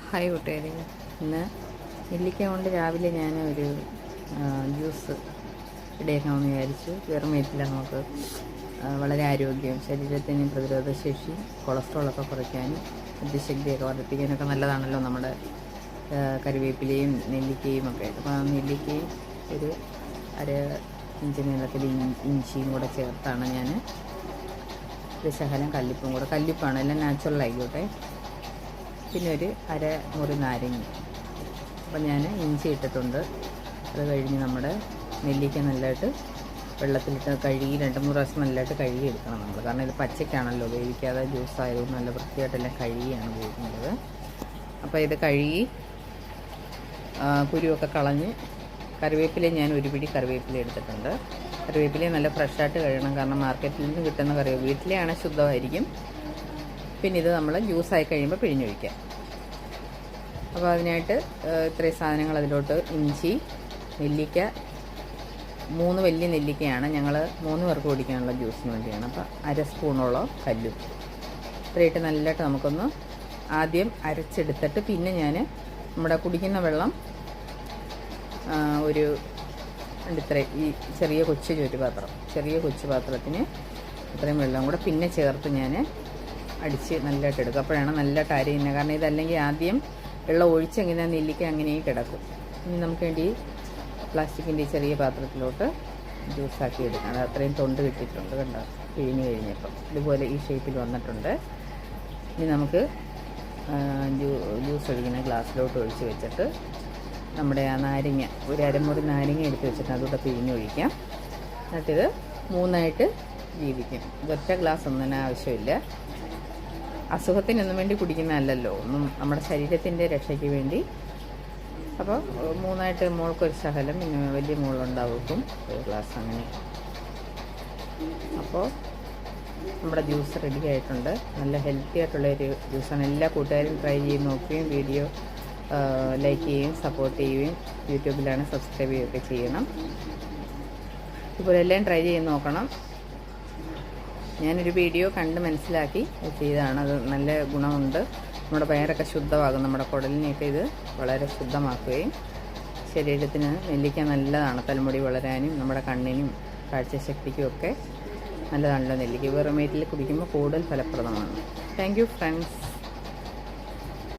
Hi കൂട്ടുകാരെ, ഇന്ന് നെല്ലിക്ക കൊണ്ട് രാവിലെ ഞാൻ ഒരു ജ്യൂസ് ഇടേക്കാമെന്ന് വിചാരിച്ചു. വെറും വയറ്റിൽ നമുക്ക് വളരെ ആരോഗ്യവും ശരീരത്തിന് പ്രതിരോധശേഷി, കൊളസ്ട്രോളൊക്കെ കുറയ്ക്കാനും ബുദ്ധിശക്തിയൊക്കെ വർദ്ധിപ്പിക്കാനൊക്കെ നല്ലതാണല്ലോ നമ്മുടെ കറിവേപ്പിലയും നെല്ലിക്കയും ഒക്കെ. അപ്പോൾ ആ നെല്ലിക്കയും ഒരു അര ഇഞ്ച് നീളത്തിൽ ഇഞ്ചിയും കൂടെ ചേർത്താണ് ഞാൻ ഒരു ശകലം കല്ലുപ്പും കൂടെ, കല്ലുപ്പാണ് എല്ലാം നാച്ചുറൽ ആയിക്കോട്ടെ, പിന്നെ ഒരു അര മുറി നാരങ്ങ. അപ്പം ഞാൻ ഇഞ്ചി ഇട്ടിട്ടുണ്ട്. അത് കഴിഞ്ഞ് നമ്മുടെ നെല്ലിക്ക നല്ലതായിട്ട് വെള്ളത്തിലിട്ട് കഴുകി 2-3 പ്രാവശ്യം നല്ലതായിട്ട് കഴുകി എടുക്കണം നമ്മൾ. കാരണം ഇത് പച്ചയ്ക്കാണല്ലോ, വേവിക്കാതെ ജ്യൂസ് ആയതുകൊണ്ട് നല്ല വൃത്തിയായിട്ടെല്ലാം കഴുകിയാണ് ഉപയോഗിക്കുന്നത്. അപ്പോൾ ഇത് കഴുകി കുരുവൊക്കെ കളഞ്ഞ് കറിവേപ്പില ഞാൻ ഒരു പിടി കറിവേപ്പില എടുത്തിട്ടുണ്ട്. കറിവേപ്പില നല്ല ഫ്രഷായിട്ട് കഴുകണം, കാരണം മാർക്കറ്റിൽ നിന്ന് കിട്ടുന്ന കറിവേപ്പില വീട്ടിലെയാണ് ശുദ്ധമായിരിക്കും. പിന്നെ ഇത് നമ്മൾ ജ്യൂസായി കഴിയുമ്പോൾ പിഴിഞ്ഞൊഴിക്കാം. അപ്പോൾ അതിനായിട്ട് ഇത്രയും സാധനങ്ങൾ അതിലോട്ട്: ഇഞ്ചി, നെല്ലിക്ക, 3 വലിയ നെല്ലിക്കയാണ്, ഞങ്ങൾ 3 പേർക്ക് കുടിക്കാനുള്ള ജ്യൂസിന് വേണ്ടിയാണ്. അപ്പോൾ അര സ്പൂണോളം കല്ലും ഇത്രയിട്ട് നല്ലതായിട്ട് നമുക്കൊന്ന് ആദ്യം അരച്ചെടുത്തിട്ട്, പിന്നെ ഞാൻ നമ്മുടെ കുടിക്കുന്ന വെള്ളം ഒരു ഈ ചെറിയ കൊച്ചു പാത്രത്തിന് ഇത്രയും വെള്ളം കൂടെ പിന്നെ ചേർത്ത് ഞാൻ അടിച്ച് നല്ലതായിട്ട് എടുക്കും. അപ്പോഴാണ് നല്ലതായിട്ട് അരയുന്നത്. കാരണം ഇതല്ലെങ്കിൽ ആദ്യം വെള്ളം ഒഴിച്ചെങ്ങനെ നെല്ലിക്ക അങ്ങനെ കിടക്കും. ഇനി നമുക്ക് വേണ്ടി പ്ലാസ്റ്റിക്കിൻ്റെ ചെറിയ പാത്രത്തിലോട്ട് ജ്യൂസാക്കി എടുക്കണം. അത് അത്രയും തൊണ്ട് കിട്ടിയിട്ടുണ്ട്, കണ്ടോ, പിഴിഞ്ഞ് കഴിഞ്ഞപ്പോൾ ഇതുപോലെ ഈ ഷേപ്പിൽ വന്നിട്ടുണ്ട്. ഇനി നമുക്ക് ജ്യൂസ് ഒഴിക്കുന്ന ഗ്ലാസ്സിലോട്ട് ഒഴിച്ച് വെച്ചിട്ട് നമ്മുടെ ആ നാരങ്ങ, ഒരു അരമുറി നാരങ്ങ എടുത്ത് വെച്ചിട്ട് അതുകൂടെ പിഴിഞ്ഞൊഴിക്കാം. എന്നിട്ടിത് 3ആയിട്ട് ജീവിക്കും. ഇതൊറ്റ ഗ്ലാസ് ഒന്നും തന്നെ ആവശ്യമില്ല. അസുഖത്തിനൊന്നും വേണ്ടി കുടിക്കുന്നതല്ലല്ലോ, ഒന്നും നമ്മുടെ ശരീരത്തിൻ്റെ രക്ഷയ്ക്ക് വേണ്ടി. അപ്പോൾ 3ആയിട്ട് മോൾക്കൊരു ശകലം, പിന്നെ വലിയ മോളുണ്ടാവും ഒരു ഗ്ലാസ്, അങ്ങനെ. അപ്പോൾ നമ്മുടെ ജ്യൂസ് റെഡി ആയിട്ടുണ്ട്. നല്ല ഹെൽത്തി ആയിട്ടുള്ളൊരു ജ്യൂസാണ്. എല്ലാ കൂട്ടുകാരും ട്രൈ ചെയ്ത് നോക്കുകയും വീഡിയോ ലൈക്ക് ചെയ്യുകയും സപ്പോർട്ട് ചെയ്യുകയും യൂട്യൂബിലാണ് സബ്സ്ക്രൈബ് ചെയ്യുകയൊക്കെ ചെയ്യണം. ഇതുപോലെ എല്ലാം ട്രൈ ചെയ്ത് നോക്കണം. ഞാനൊരു വീഡിയോ കണ്ട് മനസ്സിലാക്കി ചെയ്തതാണ്. അത് നല്ല ഗുണമുണ്ട്. നമ്മുടെ വയറൊക്കെ ശുദ്ധമാകും, നമ്മുടെ കുടലിനെയൊക്കെ ഇത് വളരെ ശുദ്ധമാക്കുകയും ശരീരത്തിന് നെല്ലിക്ക നല്ലതാണ്. തലമുടി വളരാനും നമ്മുടെ കണ്ണിനും കാഴ്ചശക്തിക്കും ഒക്കെ നല്ലതാണല്ലോ നെല്ലിക്ക. വെറും വയറ്റിൽ കുടിക്കുമ്പോൾ കൂടുതൽ ഫലപ്രദമാണ്. Thank you friends.